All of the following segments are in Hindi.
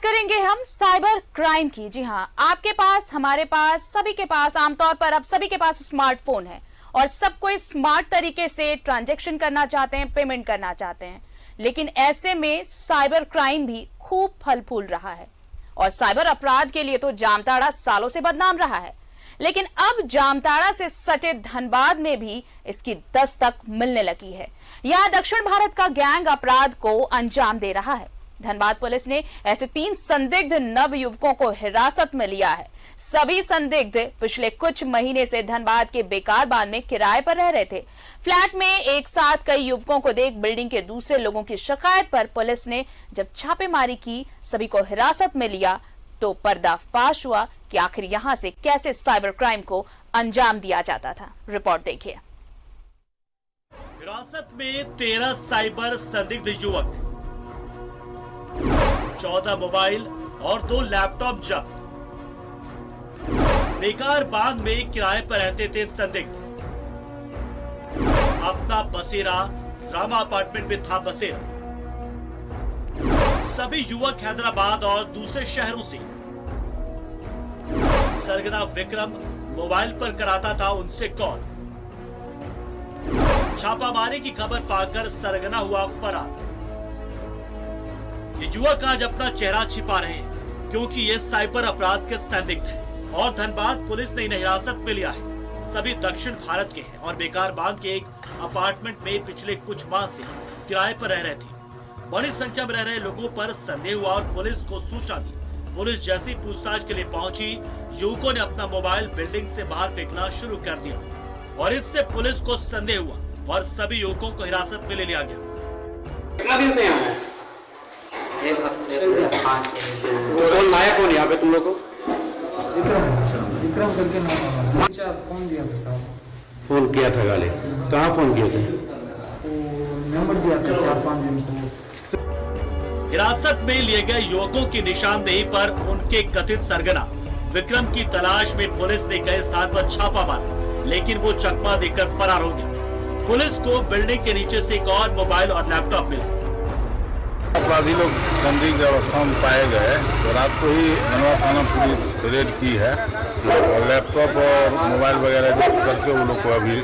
करेंगे हम साइबर क्राइम की। जी हाँ, आपके पास, हमारे पास, सभी के पास, आमतौर पर अब सभी के पास स्मार्टफोन है और सब कोई स्मार्ट तरीके से ट्रांजैक्शन करना चाहते हैं, पेमेंट करना चाहते हैं। लेकिन ऐसे में साइबर क्राइम भी खूब फल फूल रहा है और साइबर अपराध के लिए तो जामताड़ा सालों से बदनाम रहा है। लेकिन अब जामताड़ा से सटे धनबाद में भी इसकी दस्तक मिलने लगी है। यहाँ दक्षिण भारत का गैंग अपराध को अंजाम दे रहा है। धनबाद पुलिस ने ऐसे 3 संदिग्ध नव युवकों को हिरासत में लिया है। सभी संदिग्ध पिछले कुछ महीने से धनबाद के बेकार बांध में किराए पर रह रहे थे। फ्लैट में एक साथ कई युवकों को देख बिल्डिंग के दूसरे लोगों की शिकायत पर पुलिस ने जब छापेमारी की, सभी को हिरासत में लिया तो पर्दाफाश हुआ कि आखिर यहां से कैसे साइबर क्राइम को अंजाम दिया जाता था। रिपोर्ट देखिए। हिरासत में 13 साइबर संदिग्ध युवक, 14 मोबाइल और 2 लैपटॉप जब्त। बेकार बांध में किराए पर रहते थे संदिग्ध। अपना बसेरा रामा अपार्टमेंट में था बसेरा। सभी युवक हैदराबाद और दूसरे शहरों से। सरगना विक्रम मोबाइल पर कराता था उनसे कॉल। छापामारी की खबर पाकर सरगना हुआ फरार। ये युवक आज अपना चेहरा छिपा रहे हैं क्योंकि ये साइबर अपराध के संदिग्ध हैं और धनबाद पुलिस ने इन्हें हिरासत में लिया है। सभी दक्षिण भारत के हैं और बेकार बांध के एक अपार्टमेंट में पिछले कुछ माह से किराए पर रह रहे थे। बड़ी संख्या में रह रहे लोगों पर संदेह हुआ और पुलिस को सूचना दी। पुलिस जैसी पूछताछ के लिए पहुंची, युवकों ने अपना मोबाइल बिल्डिंग से बाहर फेंकना शुरू कर दिया और इससे पुलिस को संदेह हुआ और सभी युवकों को हिरासत में ले लिया गया। कितना दिन से यहाँ है? एक हफ्ते तो कौन लाया कौन यहाँ पे तुम लोग को? विक्रम करके नाम है। फोन दिया था साहब। फोन किया था गाली? कहाँ फोन किए थे? नंबर दिया था 4-5 दिन को। हिरासत में लिए गए युवकों की निशानदेही पर उनके कथित सरगना विक्रम की तलाश में पुलिस ने कई स्थान पर छापा मारा, लेकिन वो चकमा देकर फरार हो गया। पुलिस को बिल्डिंग के नीचे से एक और मोबाइल और लैपटॉप मिला। अपराधी लोग संदिग्ध अवस्था में पाए गए तो रात को ही धनबाद थाना पुलिस रेड की है और लैपटॉप और मोबाइल वगैरह जब्त करके वो लोग को अभी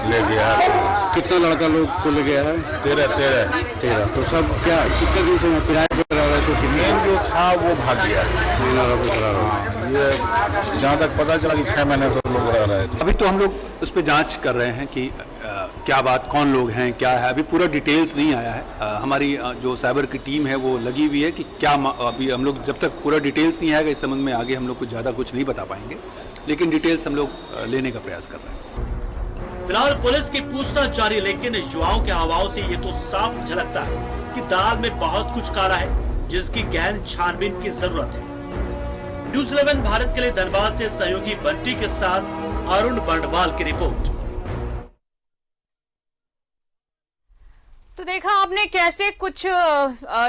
ले गया है। कितना लड़का लोग को ले गया है? 13। तो सब क्या कितने दिन से किराए पर रह रहे थे? मेन जो था वो भाग गया। ये जहाँ तक पता चला कि 6 महीने से लोग रह रहे थे। अभी तो हम लोग उस पर जांच कर रहे हैं कि क्या बात, कौन लोग हैं, क्या है। अभी पूरा डिटेल्स नहीं आया है। हमारी जो साइबर की टीम है वो लगी हुई है कि क्या अभी हम लोग जब तक पूरा डिटेल्स नहीं आएगा इस संबंध में आगे हम लोग कुछ ज़्यादा कुछ नहीं बता पाएंगे, लेकिन डिटेल्स हम लोग लेने का प्रयास कर रहे हैं। फिलहाल पुलिस की पूछताछ जारी, लेकिन युवाओं के हवाओं से ये तो साफ झलकता है कि दाल में बहुत कुछ काला है जिसकी गहन छानबीन की जरूरत है। न्यूज़ 11 भारत के लिए धनबाद से सहयोगी बंटी के साथ अरुण बंडवाल की रिपोर्ट। तो देखा आपने कैसे कुछ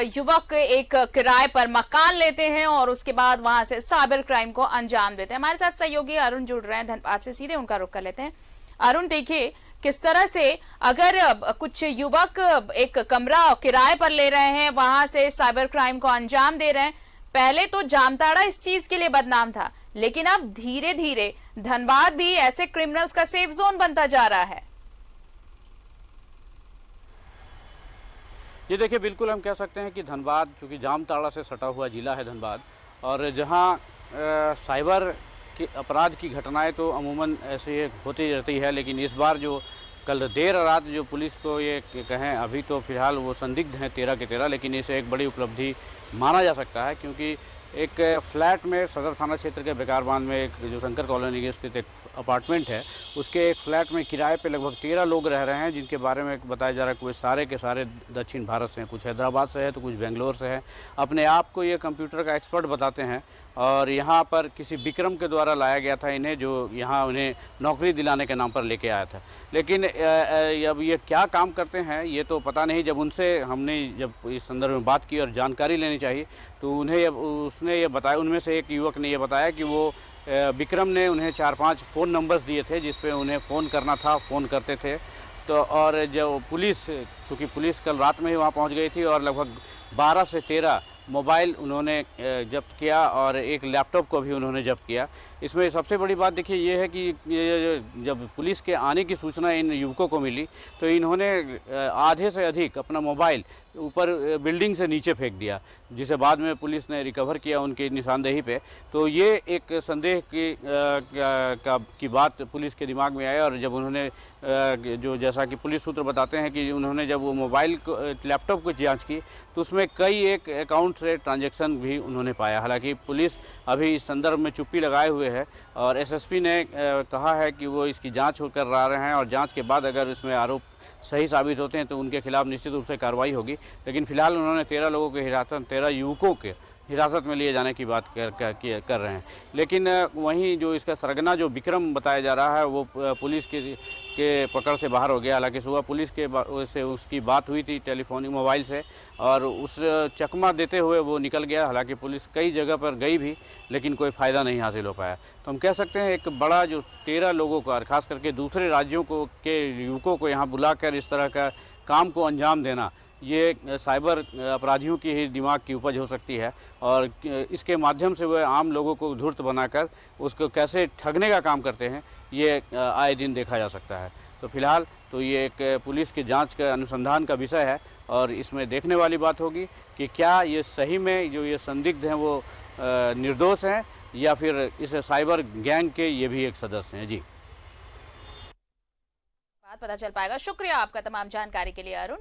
युवक एक किराए पर मकान लेते हैं और उसके बाद वहां से साइबर क्राइम को अंजाम देते हैं। हमारे साथ सहयोगी अरुण जुड़ रहे हैं धनबाद से, सीधे उनका रुख कर लेते हैं। अरुण, देखिए किस तरह से अगर कुछ युवक एक कमरा किराए पर ले रहे हैं, वहां से साइबर क्राइम को अंजाम दे रहे हैं। पहले तो जामताड़ा इस चीज के लिए बदनाम था, लेकिन अब धीरे धीरे धनबाद भी ऐसे क्रिमिनल्स का सेफ जोन बनता जा रहा है। ये देखिए, बिल्कुल हम कह सकते हैं कि धनबाद चूँकि जामताड़ा से सटा हुआ जिला है धनबाद, और जहाँ साइबर के अपराध की घटनाएं तो अमूमन ऐसे होती रहती है, लेकिन इस बार जो कल देर रात जो पुलिस को ये कहें, अभी तो फिलहाल वो संदिग्ध हैं 13 के 13, लेकिन इसे एक बड़ी उपलब्धि माना जा सकता है क्योंकि एक फ्लैट में सदर थाना क्षेत्र के बेकार बांध में एक जो शंकर कॉलोनी के स्थित एक अपार्टमेंट है, उसके एक फ्लैट में किराए पे लगभग 13 लोग रह रहे हैं, जिनके बारे में बताया जा रहा है कुछ सारे के सारे दक्षिण भारत से हैं, कुछ हैदराबाद से है तो कुछ बेंगलोर से है। अपने आप को ये कंप्यूटर का एक्सपर्ट बताते हैं और यहाँ पर किसी विक्रम के द्वारा लाया गया था इन्हें, जो यहाँ उन्हें नौकरी दिलाने के नाम पर लेके आया था। लेकिन अब ये क्या काम करते हैं ये तो पता नहीं। जब उनसे हमने जब इस संदर्भ में बात की और जानकारी लेनी चाहिए तो उसने ये बताया, उनमें से एक युवक ने ये बताया कि वो विक्रम ने उन्हें 4-5 फ़ोन नंबर्स दिए थे जिस पे उन्हें फ़ोन करना था, फ़ोन करते थे। तो और जो पुलिस, क्योंकि पुलिस कल रात में ही वहाँ पहुँच गई थी और लगभग 12 से 13 मोबाइल उन्होंने जब्त किया और एक लैपटॉप को भी उन्होंने जब्त किया। इसमें सबसे बड़ी बात देखिए ये है कि ये जब पुलिस के आने की सूचना इन युवकों को मिली तो इन्होंने आधे से अधिक अपना मोबाइल ऊपर बिल्डिंग से नीचे फेंक दिया, जिसे बाद में पुलिस ने रिकवर किया उनकी निशानदेही पे। तो ये एक संदेह की बात पुलिस के दिमाग में आया और जब उन्होंने जो जैसा कि पुलिस सूत्र बताते हैं कि उन्होंने जब वो मोबाइल को लैपटॉप की जांच की तो उसमें कई एक अकाउंट से ट्रांजैक्शन भी उन्होंने पाया। हालांकि पुलिस अभी इस संदर्भ में चुप्पी लगाए हुए है और एसएसपी ने कहा है कि वो इसकी जांच कर रहे हैं और जांच के बाद अगर इसमें आरोप सही साबित होते हैं तो उनके खिलाफ निश्चित रूप से कार्रवाई होगी। लेकिन फिलहाल उन्होंने 13 लोगों के हिरासत 13 युवकों के हिरासत में लिए जाने की बात कर रहे हैं। लेकिन वहीं जो इसका सरगना जो विक्रम बताया जा रहा है वो पुलिस के पकड़ से बाहर हो गया। हालांकि सुबह पुलिस के से उसकी बात हुई थी टेलीफोनिक मोबाइल से और उस चकमा देते हुए वो निकल गया। हालांकि पुलिस कई जगह पर गई भी लेकिन कोई फ़ायदा नहीं हासिल हो पाया। तो हम कह सकते हैं एक बड़ा जो 13 लोगों का और ख़ास करके दूसरे राज्यों के युवकों को यहाँ बुलाकर इस तरह का काम को अंजाम देना ये साइबर अपराधियों की ही दिमाग की उपज हो सकती है और इसके माध्यम से वह आम लोगों को धूर्त बनाकर उसको कैसे ठगने का काम करते हैं ये आए दिन देखा जा सकता है। तो फिलहाल तो ये एक पुलिस की जांच का अनुसंधान का विषय है और इसमें देखने वाली बात होगी कि क्या ये सही में जो ये संदिग्ध हैं वो निर्दोष हैं या फिर इस साइबर गैंग के ये भी एक सदस्य हैं। जी बात पता चल पाएगा। शुक्रिया आपका तमाम जानकारी के लिए अरुण।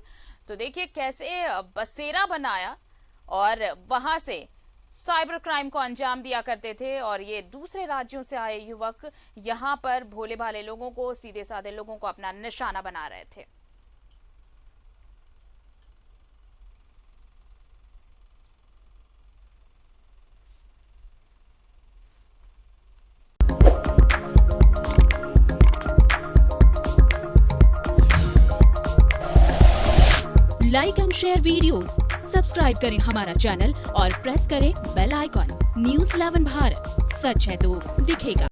तो देखिए कैसे बसेरा बनाया और वहां से साइबर क्राइम को अंजाम दिया करते थे और ये दूसरे राज्यों से आए युवक यहां पर भोले भाले लोगों को, सीधे साधे लोगों को अपना निशाना बना रहे थे। Like and share videos, subscribe करें हमारा चैनल और प्रेस करें बेल आइकॉन। न्यूज़ 11 भारत, सच है तो दिखेगा।